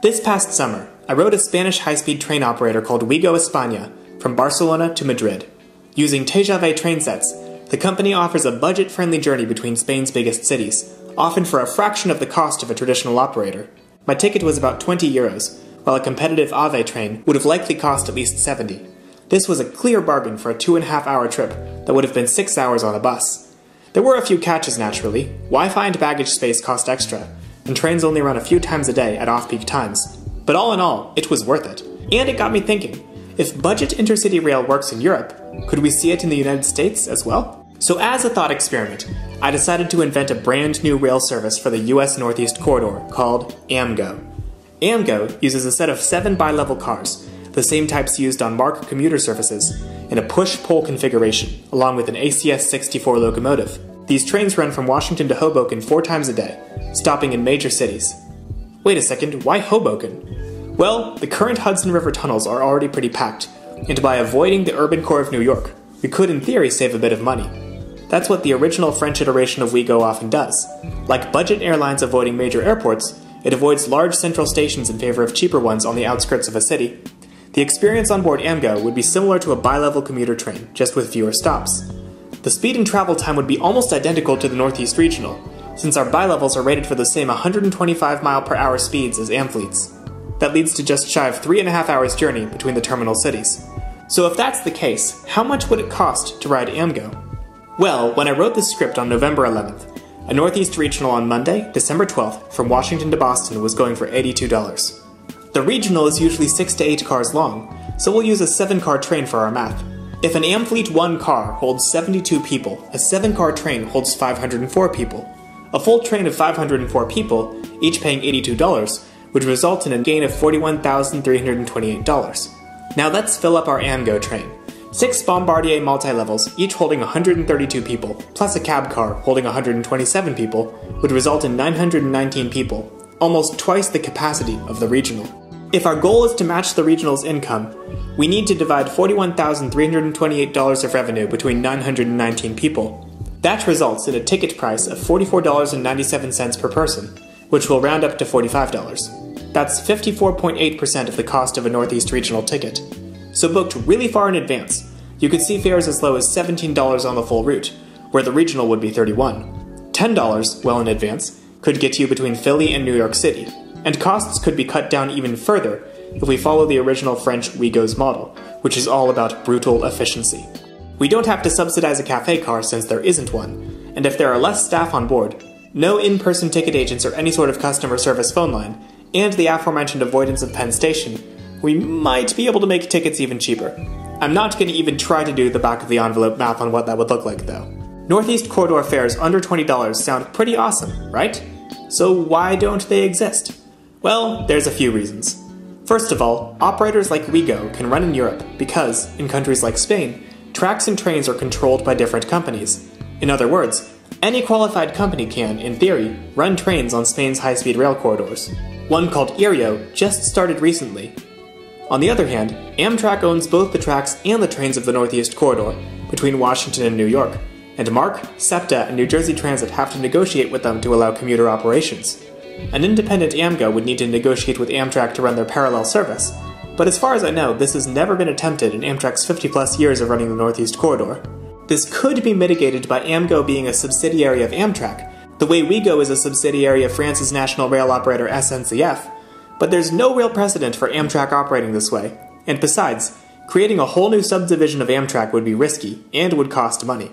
This past summer, I rode a Spanish high-speed train operator called Wigo España from Barcelona to Madrid. Using TGV train sets, the company offers a budget-friendly journey between Spain's biggest cities, often for a fraction of the cost of a traditional operator. My ticket was about 20 euros, while a competitive AVE train would have likely cost at least 70. This was a clear bargain for a 2.5-hour trip that would have been 6 hours on a bus. There were a few catches, naturally. Wi-Fi and baggage space cost extra, and trains only run a few times a day at off-peak times. But all in all, it was worth it. And it got me thinking, if budget intercity rail works in Europe, could we see it in the United States as well? So as a thought experiment, I decided to invent a brand new rail service for the US Northeast Corridor called Amgo. Amgo uses a set of 7 bi-level cars, the same types used on MARC commuter services, in a push-pull configuration, along with an ACS-64 locomotive. These trains run from Washington to Hoboken 4 times a day, stopping in major cities. Wait a second, why Hoboken? Well, the current Hudson River tunnels are already pretty packed, and by avoiding the urban core of New York, we could in theory save a bit of money. That's what the original French iteration of Wigo often does. Like budget airlines avoiding major airports, it avoids large central stations in favor of cheaper ones on the outskirts of a city. The experience on board Amgo would be similar to a bi-level commuter train, just with fewer stops. The speed and travel time would be almost identical to the Northeast Regional, since our bi-levels are rated for the same 125 mph speeds as Amfleet's. That leads to just shy of 3.5 hours journey between the terminal cities. So if that's the case, how much would it cost to ride Amgo? Well, when I wrote this script on November 11th, a Northeast Regional on Monday, December 12th, from Washington to Boston was going for $82. The Regional is usually 6 to 8 cars long, so we'll use a 7-car train for our math. If an Amfleet 1 car holds 72 people, a 7-car train holds 504 people. A full train of 504 people, each paying $82, would result in a gain of $41,328. Now let's fill up our Amgo train. 6 Bombardier multi-levels, each holding 132 people, plus a cab car holding 127 people, would result in 919 people, almost twice the capacity of the Regional. If our goal is to match the Regional's income, we need to divide $41,328 of revenue between 919 people. That results in a ticket price of $44.97 per person, which will round up to $45. That's 54.8% of the cost of a Northeast Regional ticket. So booked really far in advance, you could see fares as low as $17 on the full route, where the Regional would be $31. $10, well in advance, could get you between Philly and New York City, and costs could be cut down even further if we follow the original French Wigo's model, which is all about brutal efficiency. We don't have to subsidize a cafe car since there isn't one, and if there are less staff on board, no in-person ticket agents or any sort of customer service phone line, and the aforementioned avoidance of Penn Station, we might be able to make tickets even cheaper. I'm not going to even try to do the back-of-the-envelope math on what that would look like, though. Northeast Corridor fares under $20 sound pretty awesome, right? So why don't they exist? Well, there's a few reasons. First of all, operators like Wigo can run in Europe because, in countries like Spain, tracks and trains are controlled by different companies. In other words, any qualified company can, in theory, run trains on Spain's high-speed rail corridors. One called Iryo just started recently. On the other hand, Amtrak owns both the tracks and the trains of the Northeast Corridor, between Washington and New York, and MARC, SEPTA, and New Jersey Transit have to negotiate with them to allow commuter operations. An independent Amgo would need to negotiate with Amtrak to run their parallel service, but as far as I know, this has never been attempted in Amtrak's 50-plus years of running the Northeast Corridor. This could be mitigated by Amgo being a subsidiary of Amtrak, the way Wigo is a subsidiary of France's national rail operator SNCF, but there's no real precedent for Amtrak operating this way, and besides, creating a whole new subdivision of Amtrak would be risky and would cost money.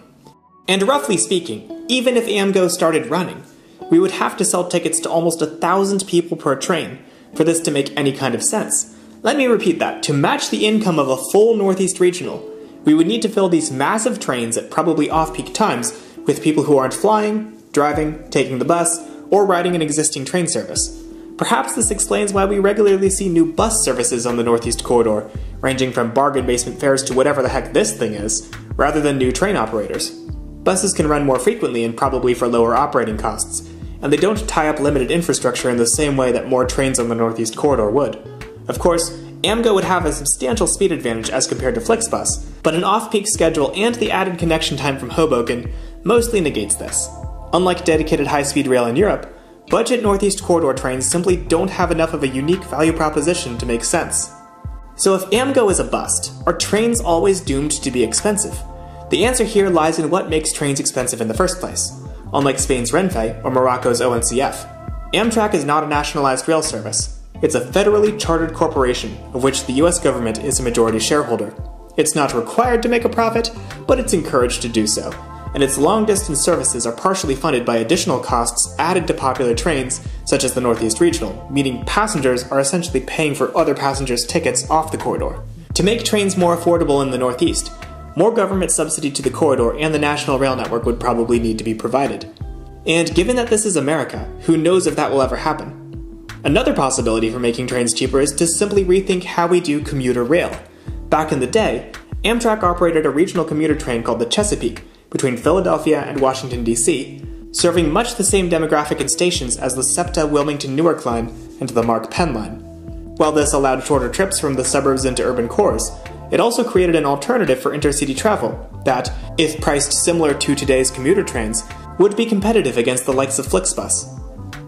And roughly speaking, even if Amgo started running, we would have to sell tickets to almost 1,000 people per train for this to make any kind of sense. Let me repeat that. To match the income of a full Northeast Regional, we would need to fill these massive trains at probably off-peak times with people who aren't flying, driving, taking the bus, or riding an existing train service. Perhaps this explains why we regularly see new bus services on the Northeast Corridor, ranging from bargain basement fares to whatever the heck this thing is, rather than new train operators. Buses can run more frequently and probably for lower operating costs, and they don't tie up limited infrastructure in the same way that more trains on the Northeast Corridor would. Of course, Amgo would have a substantial speed advantage as compared to Flixbus, but an off-peak schedule and the added connection time from Hoboken mostly negates this. Unlike dedicated high-speed rail in Europe, budget Northeast Corridor trains simply don't have enough of a unique value proposition to make sense. So if Amgo is a bust, are trains always doomed to be expensive? The answer here lies in what makes trains expensive in the first place. Unlike Spain's Renfe or Morocco's ONCF, Amtrak is not a nationalized rail service. It's a federally chartered corporation, of which the US government is a majority shareholder. It's not required to make a profit, but it's encouraged to do so, and its long-distance services are partially funded by additional costs added to popular trains, such as the Northeast Regional, meaning passengers are essentially paying for other passengers' tickets off the corridor. To make trains more affordable in the Northeast, more government subsidy to the corridor and the national rail network would probably need to be provided. And given that this is America, who knows if that will ever happen? Another possibility for making trains cheaper is to simply rethink how we do commuter rail. Back in the day, Amtrak operated a regional commuter train called the Chesapeake between Philadelphia and Washington, D.C., serving much the same demographic and stations as the SEPTA Wilmington-Newark line and the Mark Penn line. While this allowed shorter trips from the suburbs into urban cores, it also created an alternative for intercity travel that, if priced similar to today's commuter trains, would be competitive against the likes of Flixbus.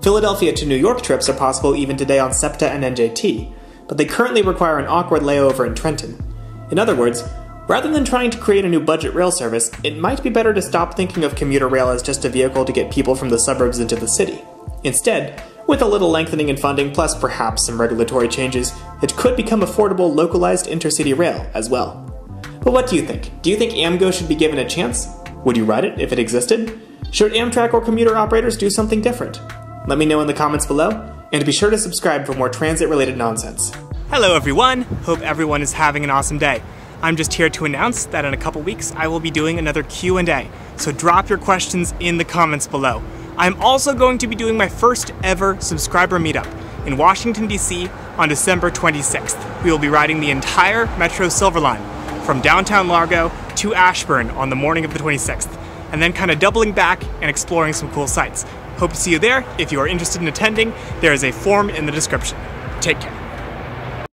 Philadelphia to New York trips are possible even today on SEPTA and NJT, but they currently require an awkward layover in Trenton. In other words, rather than trying to create a new budget rail service, it might be better to stop thinking of commuter rail as just a vehicle to get people from the suburbs into the city. Instead, with a little lengthening in funding plus perhaps some regulatory changes, it could become affordable localized intercity rail as well. But what do you think? Do you think Amgo should be given a chance? Would you ride it if it existed? Should Amtrak or commuter operators do something different? Let me know in the comments below, and be sure to subscribe for more transit-related nonsense. Hello everyone! Hope everyone is having an awesome day. I'm just here to announce that in a couple weeks I will be doing another Q&A, so drop your questions in the comments below. I'm also going to be doing my first ever subscriber meetup in Washington, D.C. on December 26th. We will be riding the entire Metro Silver Line from downtown Largo to Ashburn on the morning of the 26th, and then kind of doubling back and exploring some cool sites. Hope to see you there. If you are interested in attending, there is a form in the description. Take care.